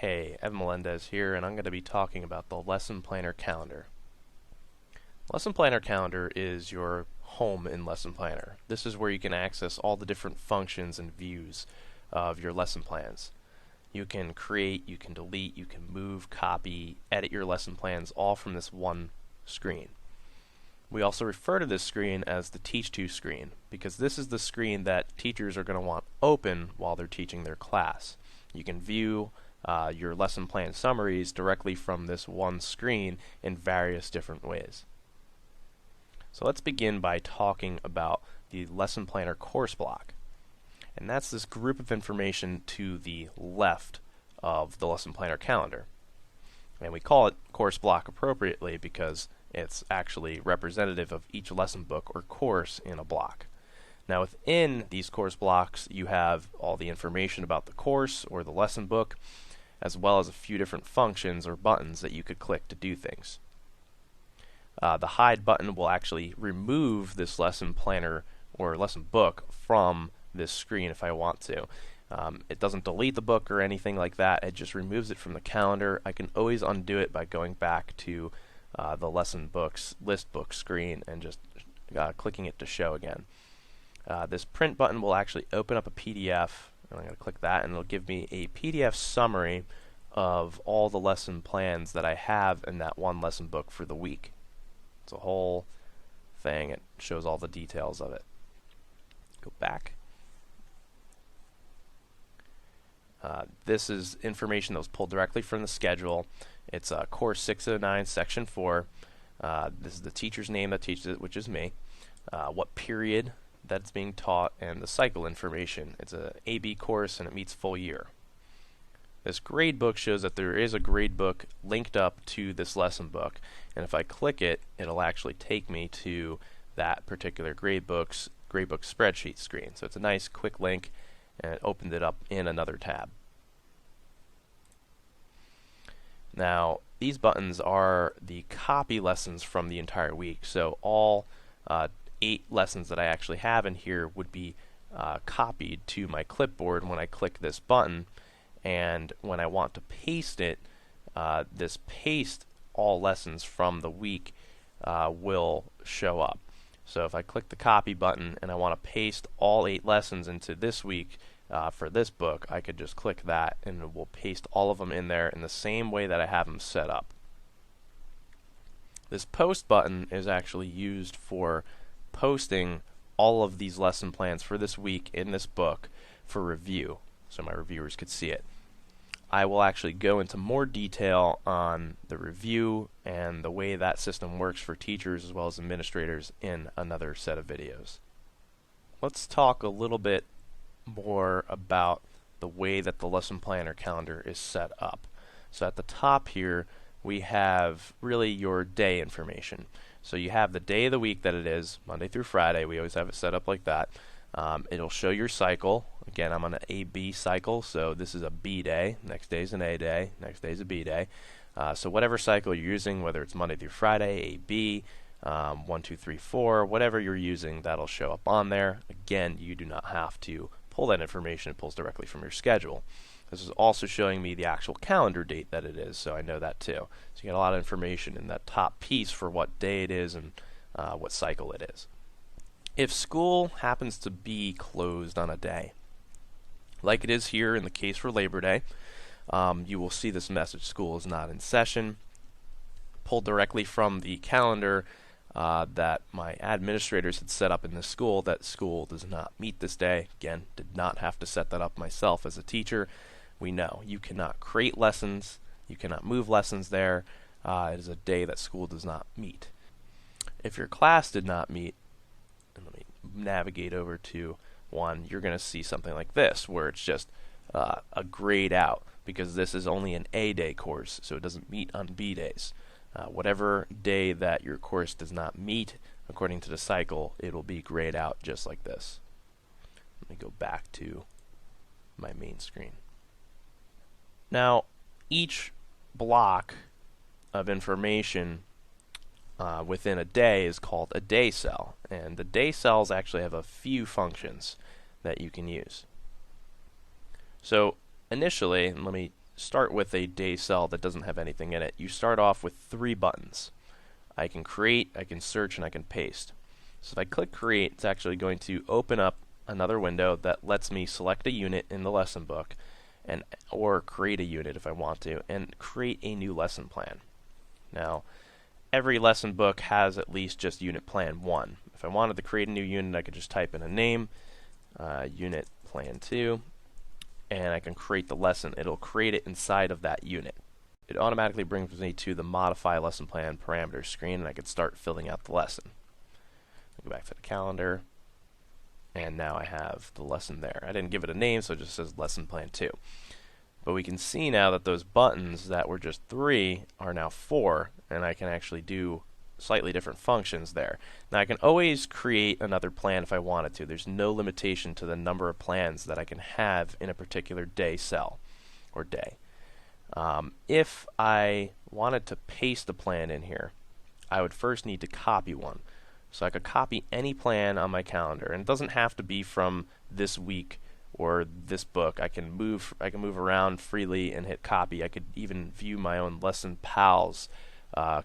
Hey, Evan Melendez here, and I'm going to be talking about the Lesson Planner Calendar. Lesson Planner Calendar is your home in Lesson Planner. This is where you can access all the different functions and views of your lesson plans. You can create, you can delete, you can move, copy, edit your lesson plans all from this one screen. We also refer to this screen as the Teach To screen because this is the screen that teachers are going to want open while they're teaching their class. You can view your lesson plan summaries directly from this one screen in various different ways. So let's begin by talking about the Lesson Planner course block. And that's this group of information to the left of the Lesson Planner calendar. And we call it course block appropriately because it's actually representative of each lesson book or course in a block. Now within these course blocks you have all the information about the course or the lesson book, as well as a few different functions or buttons that you could click to do things. The hide button will actually remove this lesson planner or lesson book from this screen if I want to. It doesn't delete the book or anything like that, it just removes it from the calendar. I can always undo it by going back to the lesson books list book screen and just clicking it to show again. This print button will actually open up a PDF, and I'm going to click that and it'll give me a PDF summary of all the lesson plans that I have in that one lesson book for the week. It's a whole thing, it shows all the details of it. Go back. This is information that was pulled directly from the schedule. It's Course 609, Section 4. This is the teacher's name that teaches it, which is me. What period that's being taught, and the cycle information. It's a AB course and it meets full year. This grade book shows that there is a grade book linked up to this lesson book, and if I click it, it'll actually take me to that particular grade book spreadsheet screen. So it's a nice quick link, and it opened it up in another tab. Now these buttons are the copy lessons from the entire week, so all 8 lessons that I actually have in here would be copied to my clipboard when I click this button, and when I want to paste it, this paste all lessons from the week will show up. So if I click the copy button and I want to paste all 8 lessons into this week for this book, I could just click that and it will paste all of them in there in the same way that I have them set up. This post button is actually used for posting all of these lesson plans for this week in this book for review, so my reviewers could see it. I will actually go into more detail on the review and the way that system works for teachers as well as administrators in another set of videos. Let's talk a little bit more about the way that the lesson planner calendar is set up. So at the top here we have really your day information. So you have the day of the week that it is, Monday through Friday. We always have it set up like that. It'll show your cycle. Again, I'm on an A-B cycle, so this is a B day. Next day is an A day. Next day is a B day. So whatever cycle you're using, whether it's Monday through Friday, A-B, 1, 2, 3, 4, whatever you're using, that'll show up on there. Again, you do not have to pull that information. It pulls directly from your schedule. This is also showing me the actual calendar date that it is, so I know that too. So you get a lot of information in that top piece for what day it is and what cycle it is. If school happens to be closed on a day, like it is here in the case for Labor Day, you will see this message, school is not in session, pulled directly from the calendar that my administrators had set up in the school, that school does not meet this day. Again, did not have to set that up myself as a teacher. We know you cannot create lessons, you cannot move lessons there. It is a day that school does not meet. If your class did not meet, and let me navigate over to one, you're going to see something like this where it's just a grayed out because this is only an A day course, so it doesn't meet on B days. Whatever day that your course does not meet according to the cycle, it will be grayed out just like this. Let me go back to my main screen. Now each block of information within a day is called a day cell, and the day cells actually have a few functions that you can use. So initially, and let me start with a day cell that doesn't have anything in it, you start off with 3 buttons. I can create, I can search, and I can paste. So if I click create, it's actually going to open up another window that lets me select a unit in the lesson book or create a unit if I want to, and create a new lesson plan. Now, every lesson book has at least just unit plan 1. If I wanted to create a new unit, I could just type in a name, unit plan 2, and I can create the lesson. It'll create it inside of that unit. It automatically brings me to the modify lesson plan parameters screen, and I can start filling out the lesson. Go back to the calendar, and now I have the lesson there. I didn't give it a name, so it just says lesson plan 2. But we can see now that those buttons that were just 3 are now 4, and I can actually do slightly different functions there. Now I can always create another plan if I wanted to. There's no limitation to the number of plans that I can have in a particular day cell or day. If I wanted to paste a plan in here, I would first need to copy one. So I could copy any plan on my calendar, and it doesn't have to be from this week or this book. I can move around freely and hit copy. I could even view my own Lesson Pals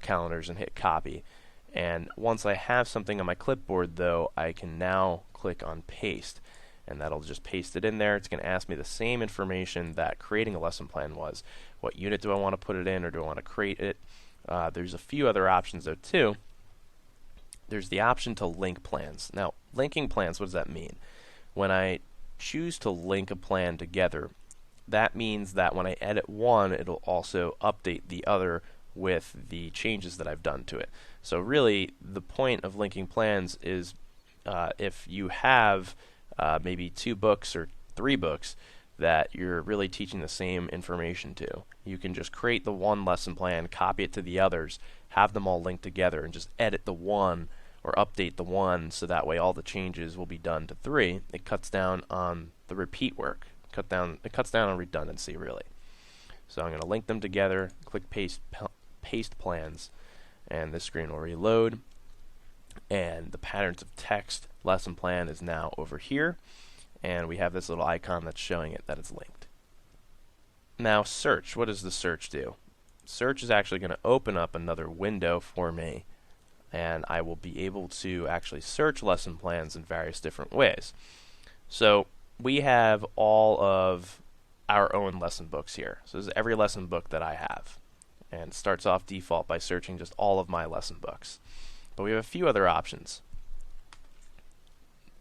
calendars and hit copy. And once I have something on my clipboard, though, I can now click on paste, and that'll just paste it in there. It's going to ask me the same information that creating a lesson plan was. What unit do I want to put it in, or do I want to create it? There's a few other options though too. There's the option to link plans. Now, linking plans, what does that mean? When I choose to link a plan together, that means that when I edit one, it'll also update the other with the changes that I've done to it. So really, the point of linking plans is if you have maybe 2 books or 3 books that you're really teaching the same information to, you can just create the one lesson plan, copy it to the others, have them all linked together, and just edit the one or update the one, so that way all the changes will be done to 3. It cuts down on the repeat work. It cuts down on redundancy, really. So I'm going to link them together, click paste plans, and this screen will reload, and the patterns of text lesson plan is now over here, and we have this little icon that's showing it that it's linked. Now search, what does the search do? Search is actually going to open up another window for me, and I will be able to actually search lesson plans in various different ways. So we have all of our own lesson books here. So this is every lesson book that I have, and it starts off default by searching just all of my lesson books. But we have a few other options.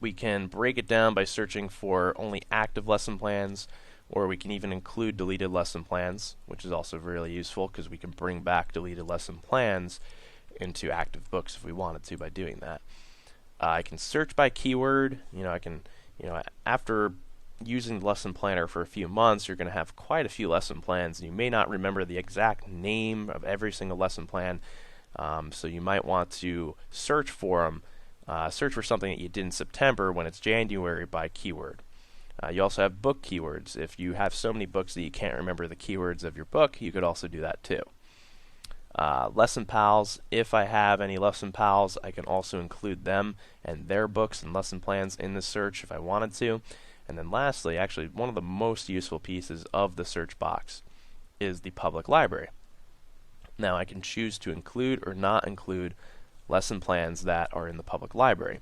We can break it down by searching for only active lesson plans, or we can even include deleted lesson plans, which is also really useful because we can bring back deleted lesson plans into active books if we wanted to by doing that. I can search by keyword. After using the lesson planner for a few months, you're going to have quite a few lesson plans, and you may not remember the exact name of every single lesson plan, so you might want to search for them. Search for something that you did in September when it's January by keyword. You also have book keywords. If you have so many books that you can't remember the keywords of your book, you could also do that too. Lesson Pals, if I have any Lesson Pals, I can also include them and their books and lesson plans in the search if I wanted to. And then lastly, actually one of the most useful pieces of the search box is the public library. Now I can choose to include or not include lesson plans that are in the public library.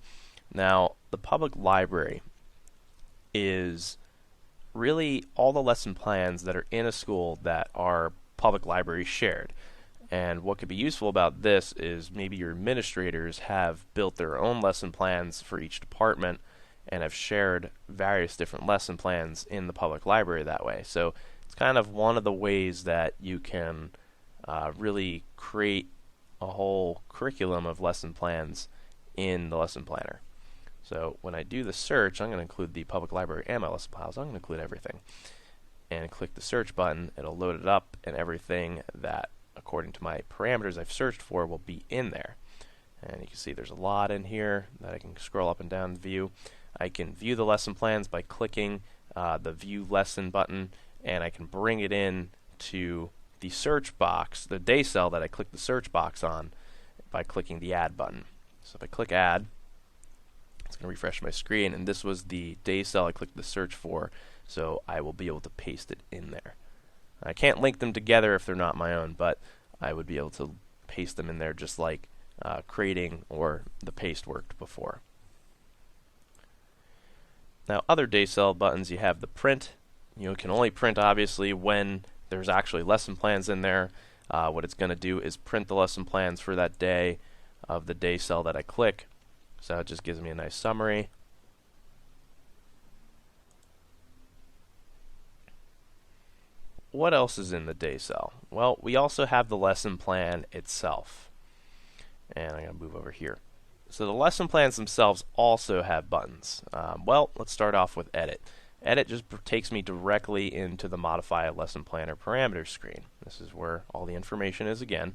Now the public library is really all the lesson plans that are in a school that are public library shared. And what could be useful about this is maybe your administrators have built their own lesson plans for each department and have shared various different lesson plans in the public library that way. So it's kind of one of the ways that you can really create a whole curriculum of lesson plans in the lesson planner. So when I do the search, I'm going to include the public library and my lesson plans. I'm going to include everything. And click the search button, it'll load it up, and everything that according to my parameters I've searched for will be in there. And you can see there's a lot in here that I can scroll up and down and view. I can view the lesson plans by clicking the View Lesson button, and I can bring it in to the search box, the day cell that I clicked the search box on, by clicking the Add button. So if I click Add, it's going to refresh my screen, and this was the day cell I clicked the search for, so I will be able to paste it in there. I can't link them together if they're not my own, but I would be able to paste them in there just like creating or the paste worked before. Now, other day cell buttons, you have the print. You can only print obviously when there's actually lesson plans in there. What it's going to do is print the lesson plans for that day of the day cell that I click. So it just gives me a nice summary. What else is in the day cell? Well, we also have the lesson plan itself. And I'm going to move over here. So the lesson plans themselves also have buttons. Well, let's start off with Edit. Edit just takes me directly into the Modify a Lesson Planner Parameters screen. This is where all the information is again.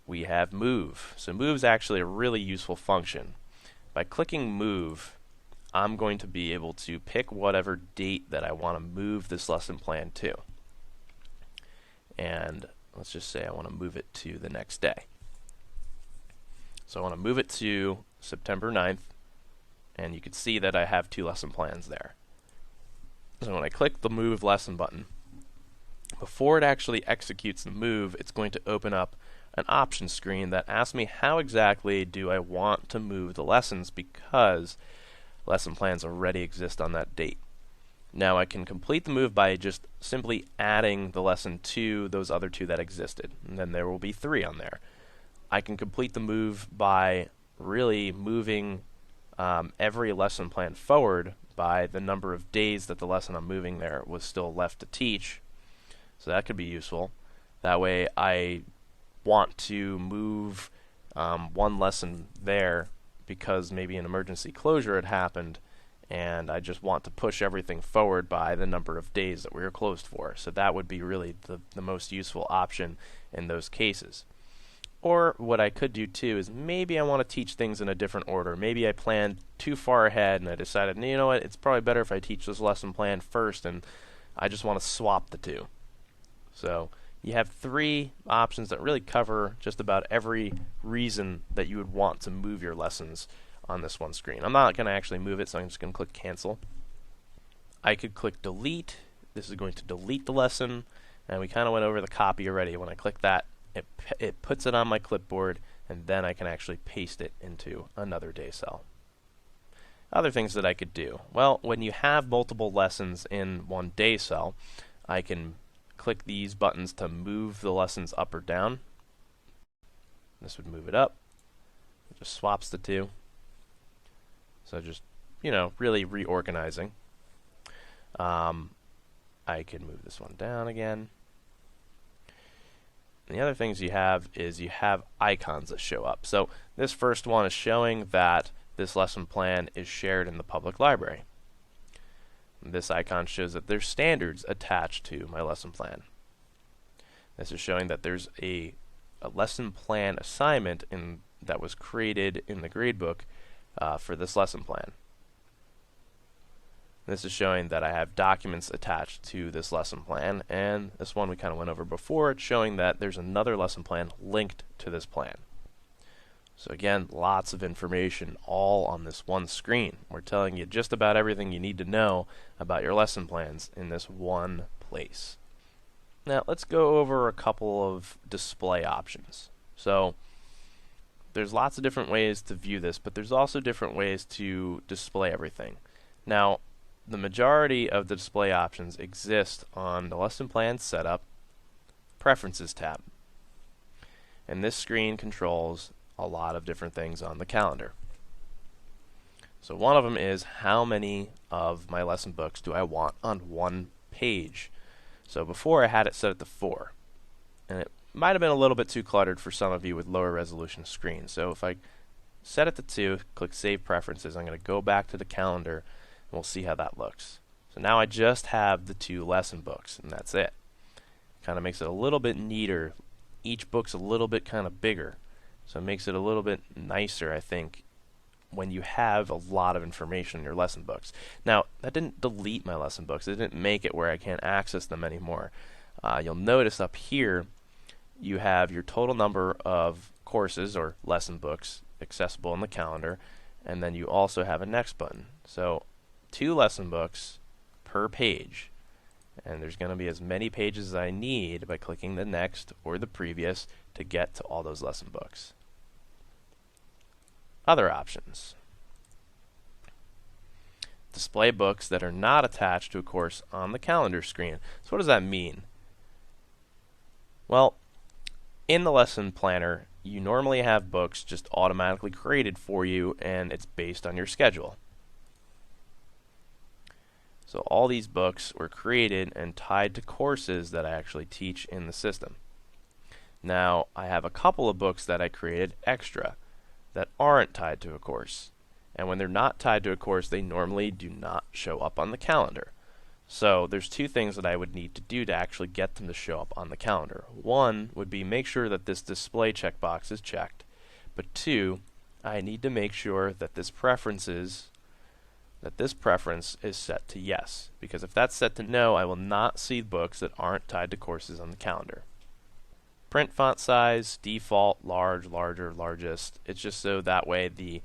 We have Move. So Move is actually a really useful function. By clicking Move, I'm going to be able to pick whatever date that I want to move this lesson plan to. And let's just say I want to move it to the next day. So I want to move it to September 9th, and you can see that I have 2 lesson plans there. So when I click the Move Lesson button, before it actually executes the move, it's going to open up an options screen that asks me how exactly do I want to move the lessons, because lesson plans already exist on that date. Now I can complete the move by just simply adding the lesson to those other 2 that existed, and then there will be 3 on there. I can complete the move by really moving every lesson plan forward by the number of days that the lesson I'm moving there was still left to teach. So that could be useful. That way I want to move one lesson there because maybe an emergency closure had happened, and I just want to push everything forward by the number of days that we were closed for. So that would be really the most useful option in those cases. Or what I could do too is maybe I want to teach things in a different order. Maybe I planned too far ahead and I decided, you know what, it's probably better if I teach this lesson plan first, and I just want to swap the 2. So you have 3 options that really cover just about every reason that you would want to move your lessons on this one screen. I'm not going to actually move it, so I'm just going to click Cancel. I could click Delete. This is going to delete the lesson, and we kind of went over the copy already. When I click that, it puts it on my clipboard, and then I can actually paste it into another day cell. Other things that I could do. Well, when you have multiple lessons in one day cell, I can click these buttons to move the lessons up or down. This would move it up. It just swaps the 2. So just, really reorganizing. I could move this one down again. And the other things you have is you have icons that show up. So this first one is showing that this lesson plan is shared in the public library. And this icon shows that there's standards attached to my lesson plan. This is showing that there's a lesson plan assignment that was created in the gradebook for this lesson plan. This is showing that I have documents attached to this lesson plan, and this one we kind of went over before. It's showing that there's another lesson plan linked to this plan. So again, lots of information all on this one screen. We're telling you just about everything you need to know about your lesson plans in this one place. Now let's go over a couple of display options. So there's lots of different ways to view this, but there's also different ways to display everything. Now, the majority of the display options exist on the Lesson Plan Setup Preferences tab. And this screen controls a lot of different things on the calendar. So one of them is how many of my lesson books do I want on one page. So before I had it set at to 4. And it might have been a little bit too cluttered for some of you with lower resolution screens. So if I set it to 2, click Save Preferences, I'm going to go back to the calendar, and we'll see how that looks. So now I just have the 2 lesson books, and that's it. Kind of makes it a little bit neater. Each book's a little bit kind of bigger, so it makes it a little bit nicer, I think, when you have a lot of information in your lesson books. Now, that didn't delete my lesson books. It didn't make it where I can't access them anymore. You'll notice up here you have your total number of courses or lesson books accessible in the calendar, and then you also have a next button. So 2 lesson books per page. And there's going to be as many pages as I need by clicking the next or the previous to get to all those lesson books. Other options. Display books that are not attached to a course on the calendar screen. So what does that mean? Well, in the lesson planner, you normally have books just automatically created for you, and it's based on your schedule. So all these books were created and tied to courses that I actually teach in the system. Now, I have a couple of books that I created extra that aren't tied to a course. And when they're not tied to a course, they normally do not show up on the calendar. So there's two things that I would need to do to actually get them to show up on the calendar. One would be make sure that this display checkbox is checked. But two, I need to make sure that this preference is set to yes. Because if that's set to no, I will not see books that aren't tied to courses on the calendar. Print font size, default, large, larger, largest. It's just so that way the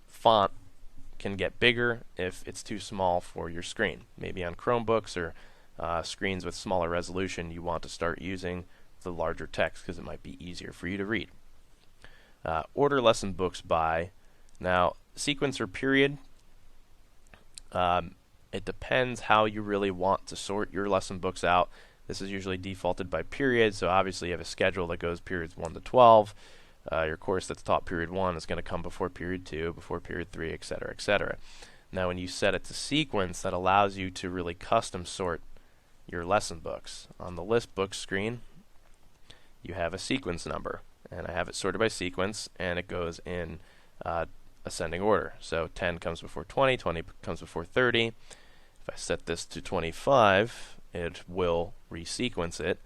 font can get bigger if it's too small for your screen. Maybe on Chromebooks or screens with smaller resolution, you want to start using the larger text because it might be easier for you to read. Order lesson books by. Now, sequence or period, it depends how you really want to sort your lesson books out. This is usually defaulted by period, so obviously you have a schedule that goes periods 1 to 12. Your course that's taught period 1 is going to come before period 2, before period 3, etc., etc. Now when you set it to sequence, that allows you to really custom sort your lesson books. On the list book screen, you have a sequence number, and I have it sorted by sequence, and it goes in ascending order. So 10 comes before 20, 20 comes before 30. If I set this to 25, it will resequence it,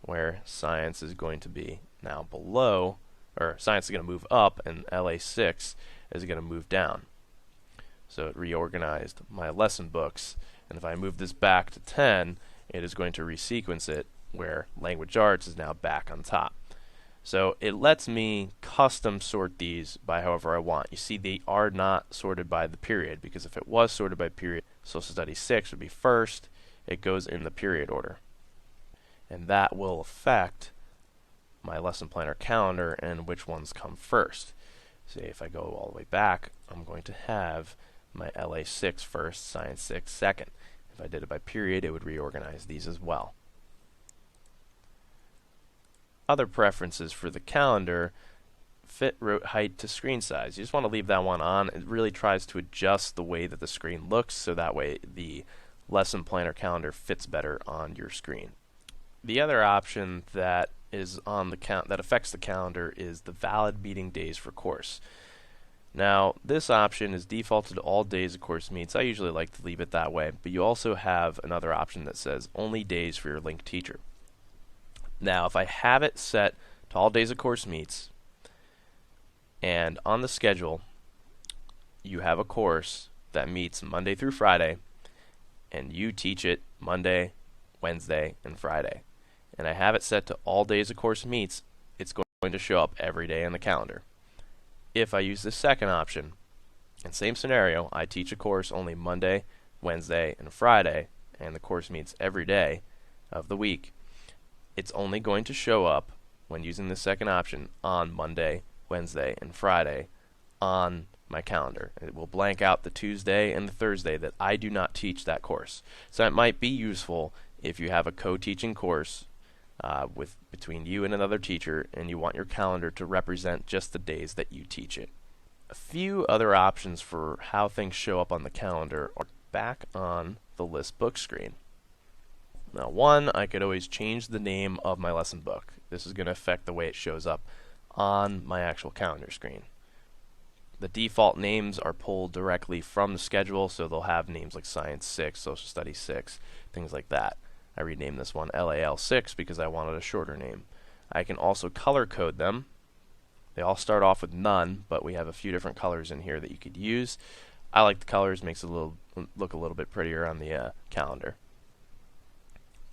where science is going to be now below, or science is going to move up, and LA6 is going to move down. So it reorganized my lesson books, and if I move this back to 10, it is going to resequence it, where language arts is now back on top. So it lets me custom sort these by however I want. You see, they are not sorted by the period, because if it was sorted by period, Social Studies 6 would be first. It goes in the period order. And that will affect my lesson planner calendar and which ones come first. Say if I go all the way back, I'm going to have my LA6 first, Science 6 second. If I did it by period, it would reorganize these as well. Other preferences for the calendar: fit rote height to screen size. You just want to leave that one on. It really tries to adjust the way that the screen looks, so that way the lesson planner calendar fits better on your screen. The other option that is on the that affects the calendar is the valid meeting days for course. Now, this option is defaulted to all days a course meets. I usually like to leave it that way, but you also have another option that says only days for your linked teacher. Now, if I have it set to all days a course meets, and on the schedule you have a course that meets Monday through Friday, and you teach it Monday, Wednesday, and Friday, and I have it set to all days a course meets, it's going to show up every day on the calendar. If I use the second option, and same scenario, I teach a course only Monday, Wednesday, and Friday, and the course meets every day of the week, it's only going to show up when using the second option on Monday, Wednesday, and Friday on my calendar. It will blank out the Tuesday and the Thursday that I do not teach that course. So it might be useful if you have a co-teaching course between you and another teacher, and you want your calendar to represent just the days that you teach it. A few other options for how things show up on the calendar are back on the list book screen. Now, one, I could always change the name of my lesson book. This is going to affect the way it shows up on my actual calendar screen. The default names are pulled directly from the schedule, so they'll have names like Science 6, Social Studies 6, things like that. I renamed this one LAL6 because I wanted a shorter name. I can also color code them. They all start off with none, but we have a few different colors in here that you could use. I like the colors, makes it look a little bit prettier on the calendar.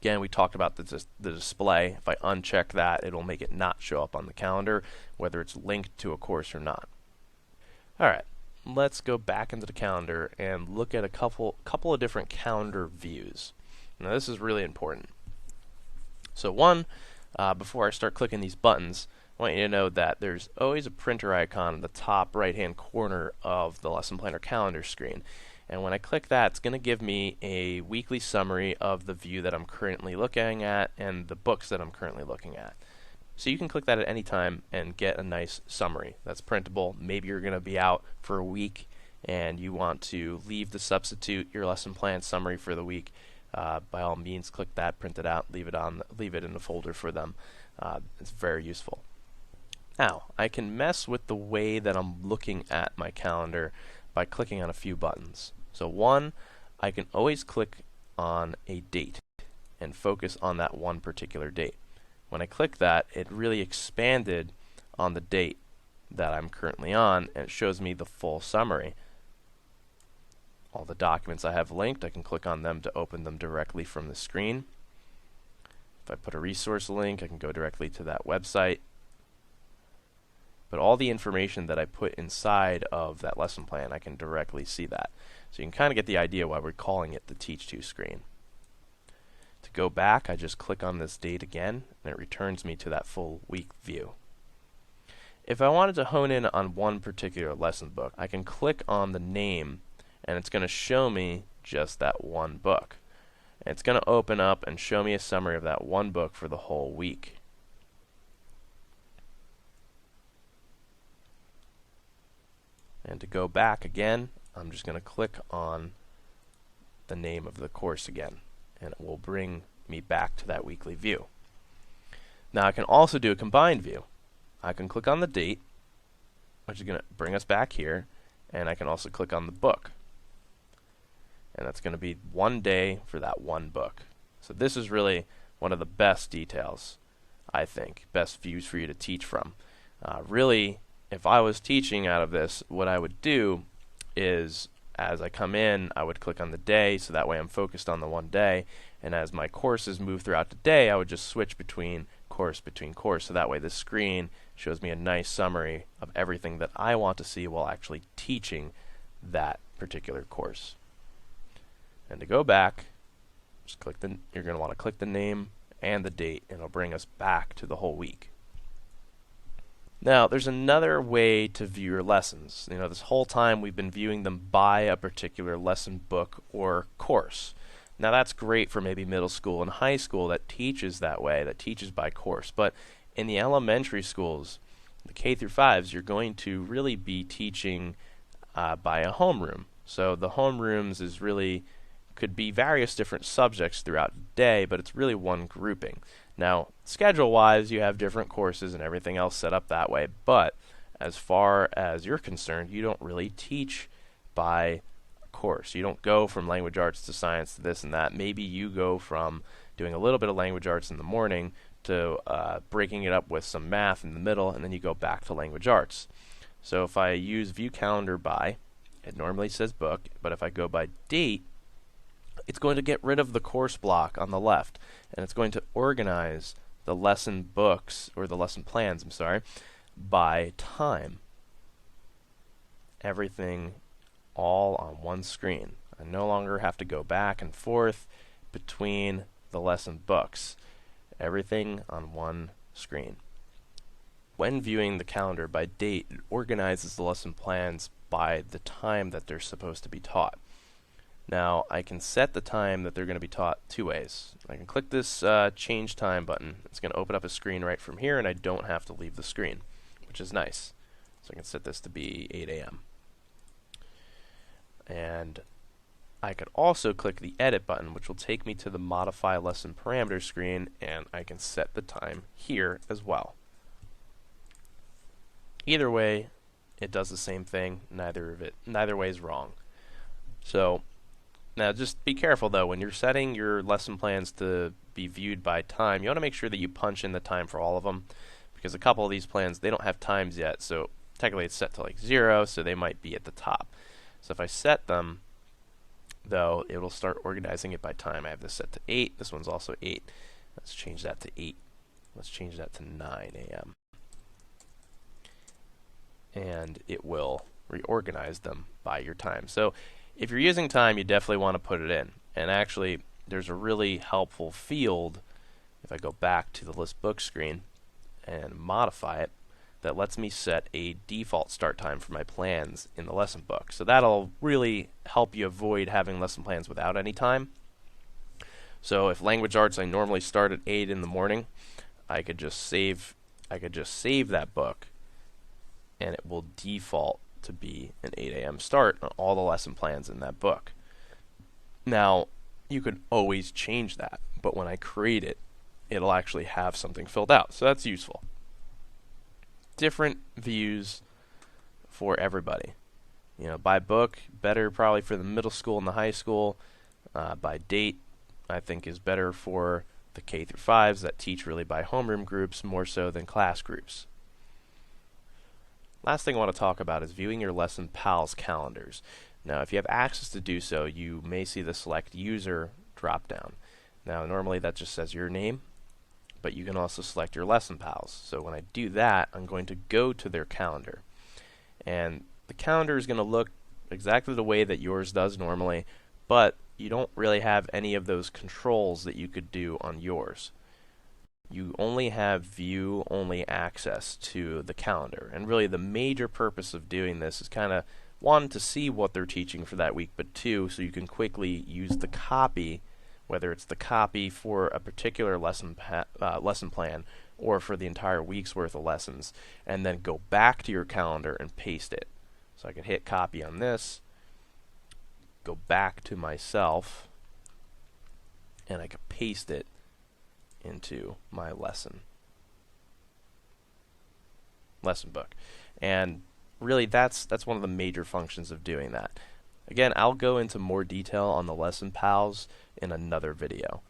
Again, we talked about the display. If I uncheck that, it'll make it not show up on the calendar, whether it's linked to a course or not. Alright, let's go back into the calendar and look at a couple of different calendar views. Now this is really important. So one, before I start clicking these buttons, I want you to know that there's always a printer icon in the top right hand corner of the lesson planner calendar screen. And when I click that, it's going to give me a weekly summary of the view that I'm currently looking at and the books that I'm currently looking at. So you can click that at any time and get a nice summary that's printable. Maybe you're going to be out for a week and you want to leave to substitute your lesson plan summary for the week. By all means, click that, print it out, leave it in the folder for them. It's very useful. Now, I can mess with the way that I'm looking at my calendar by clicking on a few buttons. So one, I can always click on a date and focus on that one particular date. When I click that, it really expanded on the date that I'm currently on, and it shows me the full summary. All the documents I have linked, I can click on them to open them directly from the screen. If I put a resource link, I can go directly to that website. But all the information that I put inside of that lesson plan, I can directly see that. So you can kind of get the idea why we're calling it the Teach To screen. To go back, I just click on this date again, and it returns me to that full week view. If I wanted to hone in on one particular lesson book, I can click on the name, and it's going to show me just that one book. And it's going to open up and show me a summary of that one book for the whole week. And to go back again, I'm just going to click on the name of the course again, and it will bring me back to that weekly view. Now I can also do a combined view. I can click on the date, which is going to bring us back here, and I can also click on the book. And that's going to be one day for that one book. So this is really one of the best details, I think, best views for you to teach from. Really, if I was teaching out of this, what I would do is, as I come in, I would click on the day, so that way I'm focused on the one day, and as my courses move throughout the day, I would just switch between course, so that way the screen shows me a nice summary of everything that I want to see while actually teaching that particular course. And to go back, just click you're going to want to click the name and the date, and it'll bring us back to the whole week. Now, there's another way to view your lessons. You know, this whole time we've been viewing them by a particular lesson book or course. Now, that's great for maybe middle school and high school that teaches that way, that teaches by course. But in the elementary schools, the K through 5s, you're going to really be teaching by a homeroom. So the homerooms is really could be various different subjects throughout the day, but it's really one grouping. Now, schedule-wise, you have different courses and everything else set up that way, but as far as you're concerned, you don't really teach by course. You don't go from language arts to science to this and that. Maybe you go from doing a little bit of language arts in the morning to breaking it up with some math in the middle, and then you go back to language arts. So if I use view calendar by, it normally says book, but if I go by date, it's going to get rid of the course block on the left, and it's going to organize the lesson books, or the lesson plans, I'm sorry, by time. Everything all on one screen. I no longer have to go back and forth between the lesson books. Everything on one screen. When viewing the calendar by date, it organizes the lesson plans by the time that they're supposed to be taught. Now, I can set the time that they're going to be taught two ways. I can click this change time button. It's going to open up a screen right from here, and I don't have to leave the screen, which is nice. So I can set this to be 8 a.m. And I could also click the edit button, which will take me to the modify lesson parameter screen, and I can set the time here as well. Either way, it does the same thing. Neither way is wrong. So now just be careful though, when you're setting your lesson plans to be viewed by time, you want to make sure that you punch in the time for all of them, because a couple of these plans, they don't have times yet, so technically it's set to like 0, so they might be at the top. So if I set them, though, it will start organizing it by time. I have this set to 8, this one's also 8. Let's change that to 8. Let's change that to 9 a.m. And it will reorganize them by your time. So if you're using time, you definitely want to put it in. And actually, there's a really helpful field, if I go back to the list book screen and modify it, that lets me set a default start time for my plans in the lesson book. So that'll really help you avoid having lesson plans without any time. So if language arts I normally start at 8 in the morning, I could just save that book, and it will default to be an 8 a.m. start on all the lesson plans in that book. Now, you could always change that, but when I create it, it'll actually have something filled out. So that's useful. Different views for everybody. You know, by book, better probably for the middle school and the high school. By date, I think is better for the K through 5s that teach really by homeroom groups more so than class groups. Last thing I want to talk about is viewing your lesson pals calendars. Now, if you have access to do so, you may see the select user drop down. Now, normally that just says your name, but you can also select your lesson pals. So when I do that, I'm going to go to their calendar. And the calendar is going to look exactly the way that yours does normally, but you don't really have any of those controls that you could do on yours. You only have view-only access to the calendar. And really the major purpose of doing this is kind of, one, to see what they're teaching for that week, but two, so you can quickly use the copy, whether it's the copy for a particular lesson plan or for the entire week's worth of lessons, and then go back to your calendar and paste it. So I can hit copy on this, go back to myself, and I can paste it into my lesson book. And really that's one of the major functions of doing that. Again, I'll go into more detail on the lesson pals in another video.